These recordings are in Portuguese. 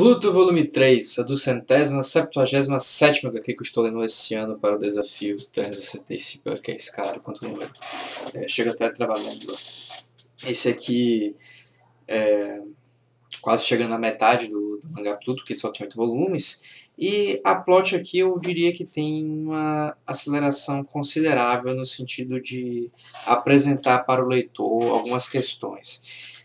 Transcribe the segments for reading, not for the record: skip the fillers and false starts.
Pluto Volume 3, a 277ª HQ que eu estou lendo esse ano para o desafio 365 HQs, cara, quanto número. Chega até a travar na língua. Esse aqui é quase chegando à metade do mangá Pluto, que só tem 8 volumes. E a plot aqui eu diria que tem uma aceleração considerável no sentido de apresentar para o leitor algumas questões.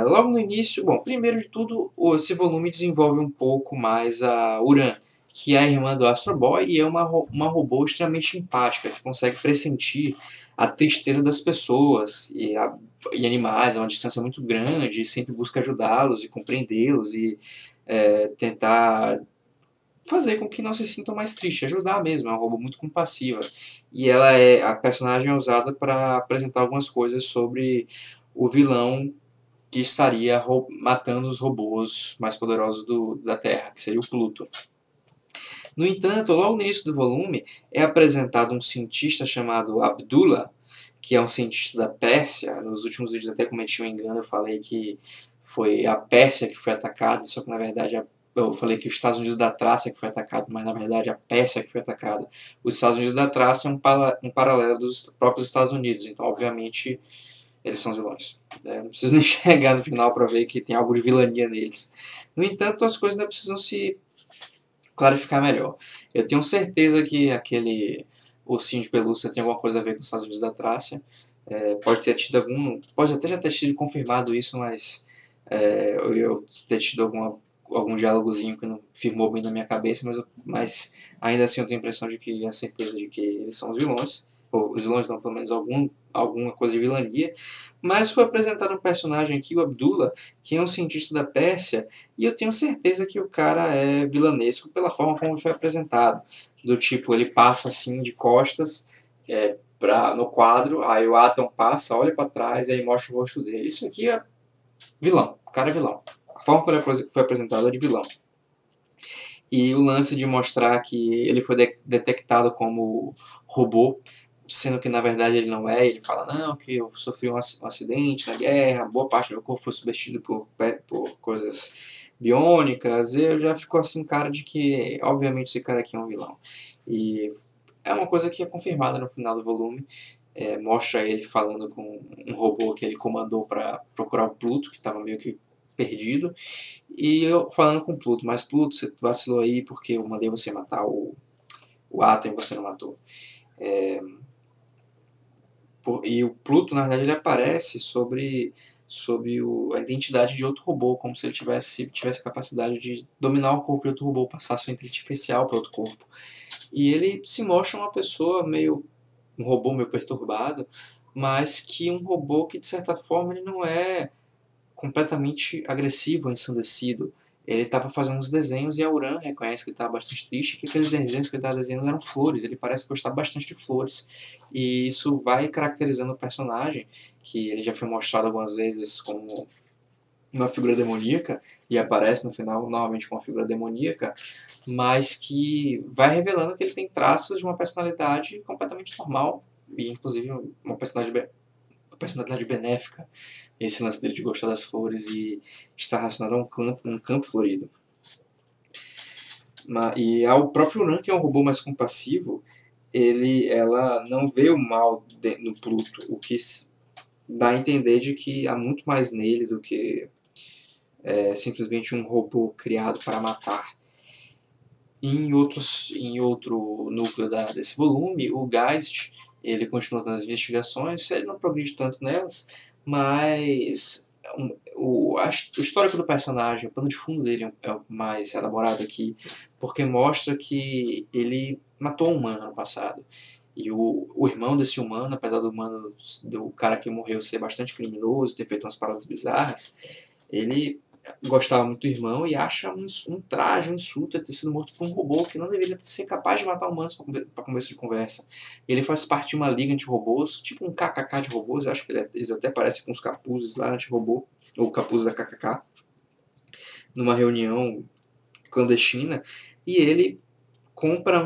Logo no início, bom, primeiro de tudo, esse volume desenvolve um pouco mais a Uran, que é a irmã do Astro Boy e é uma robô extremamente empática, que consegue pressentir a tristeza das pessoas e animais a uma distância muito grande, e sempre busca ajudá-los e compreendê-los e tentar fazer com que não se sintam mais tristes, ajudar mesmo, é uma robô muito compassiva. E a personagem é usada para apresentar algumas coisas sobre o vilão que estaria matando os robôs mais poderosos da Terra, que seria o Pluto. No entanto, logo no início do volume, é apresentado um cientista chamado Abdullah, que é um cientista da Pérsia. Nos últimos vídeos até cometi um engano, eu falei que foi a Pérsia que foi atacada, só que na verdade eu falei que os Estados Unidos da Trácia que foi atacado, mas na verdade a Pérsia que foi atacada. Os Estados Unidos da Trácia é um paralelo dos próprios Estados Unidos, então obviamente eles são os vilões. Não preciso nem chegar no final para ver que tem algo de vilania neles. No entanto, as coisas ainda precisam se clarificar melhor. Eu tenho certeza que aquele ursinho de pelúcia tem alguma coisa a ver com os Estados Unidos da Trácia. Pode até já ter sido confirmado isso, mas eu ter tido algum diálogozinho que não firmou bem na minha cabeça, mas ainda assim eu tenho a impressão de que a certeza de que eles são os vilões. Ou os vilões não, pelo menos alguma coisa de vilania. Mas foi apresentado um personagem aqui, o Abdullah, que é um cientista da Pérsia, e eu tenho certeza que o cara é vilanesco pela forma como foi apresentado. Do tipo, ele passa assim de costas no quadro, aí o Atom passa, olha para trás e aí mostra o rosto dele. Isso aqui é vilão, o cara é vilão. A forma como ele foi apresentado é de vilão. E o lance de mostrar que ele foi detectado como robô, sendo que na verdade ele não é, ele fala, não, que eu sofri um acidente na guerra, boa parte do meu corpo foi substituído por coisas biônicas, e eu já ficou assim, cara, de que obviamente esse cara aqui é um vilão. E é uma coisa que é confirmada no final do volume, mostra ele falando com um robô que ele comandou para procurar o Pluto, que estava meio que perdido, e eu falando com o Pluto, mas Pluto, você vacilou aí porque eu mandei você matar o Atom e você não matou. E o Pluto, na verdade, ele aparece sobre a identidade de outro robô, como se ele tivesse a capacidade de dominar o corpo de outro robô, passar sua inteligência artificial para outro corpo. E ele se mostra uma pessoa um robô meio perturbado, mas que um robô que, de certa forma, ele não é completamente agressivo, ensandecido. Ele estava fazendo uns desenhos e a Uran reconhece que ele estava bastante triste e que aqueles desenhos que ele estava desenhando eram flores. Ele parece gostar bastante de flores. E isso vai caracterizando o personagem, que ele já foi mostrado algumas vezes como uma figura demoníaca, e aparece no final novamente como uma figura demoníaca, mas que vai revelando que ele tem traços de uma personalidade completamente normal, e inclusive uma personalidade benéfica. Esse lance dele de gostar das flores e estar relacionado a um campo florido. E ao próprio Uran, que é um robô mais compassivo, ela não vê o mal no Pluto, o que dá a entender de que há muito mais nele do que simplesmente um robô criado para matar. Em outro núcleo desse volume, o Geist, ele continua nas investigações, ele não progride tanto nelas, mas o histórico do personagem, o pano de fundo dele é o mais elaborado aqui, porque mostra que ele matou um humano no passado. E o irmão desse humano, apesar do cara que morreu ser bastante criminoso, ter feito umas paradas bizarras, ele gostava muito do irmão e acha um traje, um insulto ter sido morto por um robô que não deveria ser capaz de matar humanos para começo de conversa. Ele faz parte de uma liga anti-robôs, tipo um KKK de robôs, eu acho que eles até parecem com os capuzes lá anti-robô, ou capuzes da KKK, numa reunião clandestina, e ele compra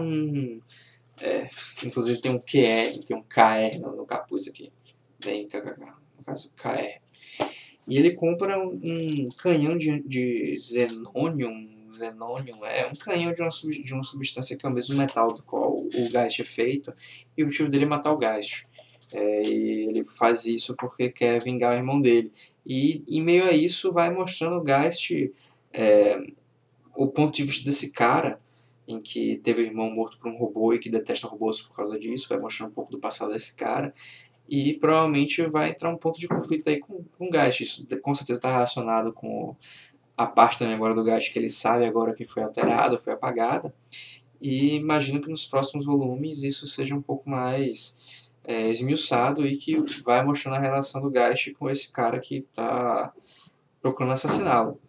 inclusive tem um QE, tem um KE no capuz aqui, bem KKK, no caso KE. E ele compra um canhão de Xenonium Zenonium é um canhão de uma substância que é o mesmo metal do qual o Geist é feito, e o objetivo dele é matar o Geist. E ele faz isso porque quer vingar o irmão dele. E em meio a isso vai mostrando o Geist, o ponto de vista desse cara, em que teve o irmão morto por um robô e que detesta robôs por causa disso, vai mostrando um pouco do passado desse cara. E provavelmente vai entrar um ponto de conflito aí com o Geist. Isso com certeza está relacionado com a parte também agora do Geist que ele sabe agora que foi alterada, foi apagada. E imagino que nos próximos volumes isso seja um pouco mais esmiuçado e que vai mostrando a relação do Geist com esse cara que está procurando assassiná-lo.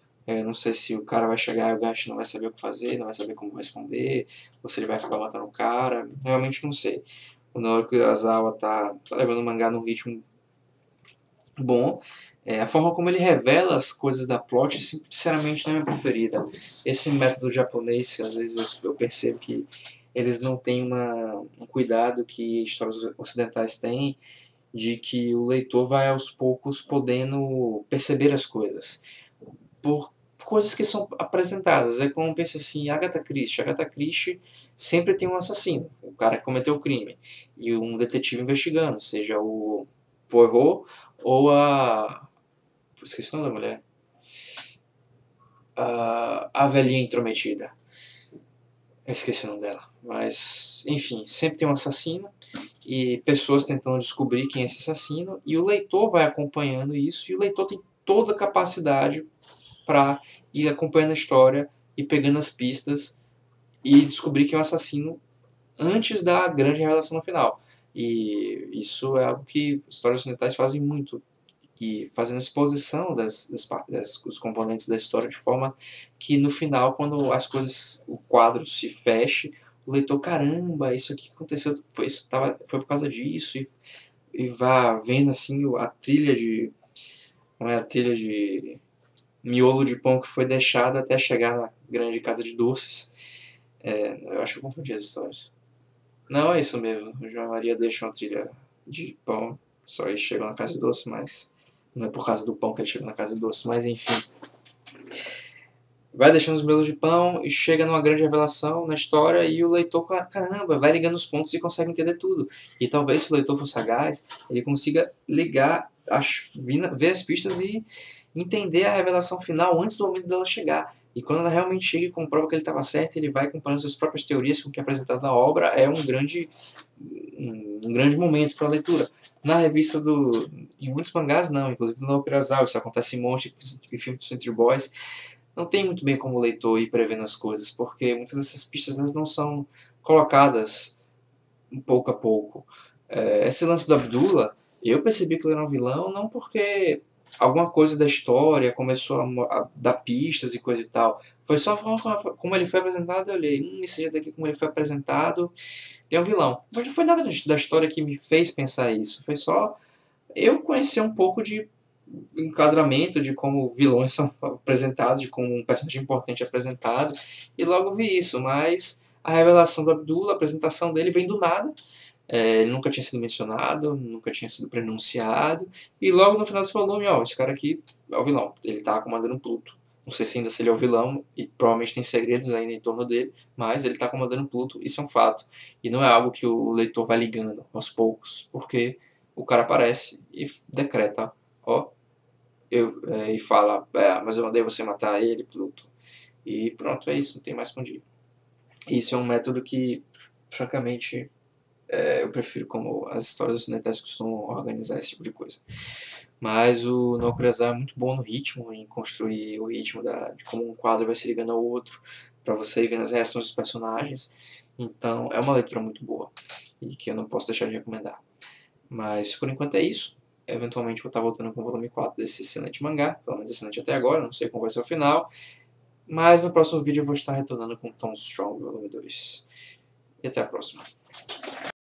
Não sei se o cara vai chegar e o Geist não vai saber o que fazer, não vai saber como responder, ou se ele vai acabar matando o cara. Realmente não sei. O Naoki Urasawa tá levando o mangá num ritmo bom. A forma como ele revela as coisas da plot, sinceramente, não é a minha preferida. Esse método japonês, às vezes eu percebo que eles não têm um cuidado que histórias ocidentais têm, de que o leitor vai aos poucos podendo perceber as coisas por coisas que são apresentadas. É como pensa assim, Agatha Christie sempre tem um assassino, o cara que cometeu o crime, e um detetive investigando, seja o Poirot ou esqueci o nome da mulher. A velhinha intrometida. Eu esqueci o nome dela. Mas, enfim, sempre tem um assassino e pessoas tentando descobrir quem é esse assassino, e o leitor vai acompanhando isso, e o leitor tem toda a capacidade para ir acompanhando a história e pegando as pistas e descobrir quem é o assassino antes da grande revelação no final. E isso é algo que histórias ocidentais fazem muito, e fazendo a exposição dos componentes da história de forma que no final, quando as coisas, o quadro se feche, o leitor, caramba, isso aqui que aconteceu foi por causa disso, e vá vendo assim a trilha de, não é a trilha de miolo de pão que foi deixada até chegar na grande casa de doces. Eu acho que eu confundi as histórias. Não, é isso mesmo. O João Maria deixa uma trilha de pão, só ele chega na casa de doce, mas não é por causa do pão que ele chega na casa de doce, mas enfim. Vai deixando os miolos de pão e chega numa grande revelação na história, e o leitor, caramba, vai ligando os pontos e consegue entender tudo. E talvez se o leitor for sagaz, ele consiga ligar, ver as pistas e entender a revelação final antes do momento dela chegar. E quando ela realmente chega e comprova que ele estava certo, ele vai comprando suas próprias teorias com o que é apresentado na obra. É um grande momento para a leitura. Na revista em muitos mangás não, inclusive no Naoki Urasawa, isso acontece em monte de filme do Century Boys. Não tem muito bem como o leitor ir prevendo as coisas, porque muitas dessas pistas não são colocadas pouco a pouco. Esse lance do Abdullah, eu percebi que ele era um vilão não porque alguma coisa da história começou a dar pistas e coisa e tal. Foi só a forma como ele foi apresentado, eu olhei, esse jeito aqui como ele foi apresentado, ele é um vilão. Mas não foi nada da história que me fez pensar isso, foi só eu conhecer um pouco de enquadramento de como vilões são apresentados, de como um personagem importante é apresentado, e logo vi isso, mas a revelação do Abdullah, a apresentação dele vem do nada. Ele nunca tinha sido mencionado, nunca tinha sido pronunciado, e logo no final desse volume, esse cara aqui é o vilão, ele tá comandando Pluto. Não sei se ainda se ele é o vilão, e provavelmente tem segredos ainda em torno dele, mas ele tá comandando Pluto, isso é um fato. E não é algo que o leitor vai ligando aos poucos, porque o cara aparece e decreta, e fala, mas eu mandei você matar ele, Pluto. E pronto, é isso, não tem mais pra onde ir. Isso é um método que, francamente, eu prefiro como as histórias ocidentais costumam organizar esse tipo de coisa. Mas o Naoki Urasawa é muito bom no ritmo, em construir o ritmo de como um quadro vai se ligando ao outro, para você ir vendo as reações dos personagens. Então é uma leitura muito boa e que eu não posso deixar de recomendar. Mas por enquanto é isso. Eventualmente vou estar voltando com o volume 4 desse excelente mangá, pelo menos excelente até agora, não sei como vai ser o final. Mas no próximo vídeo eu vou estar retornando com Tom Strong, volume 2. E até a próxima.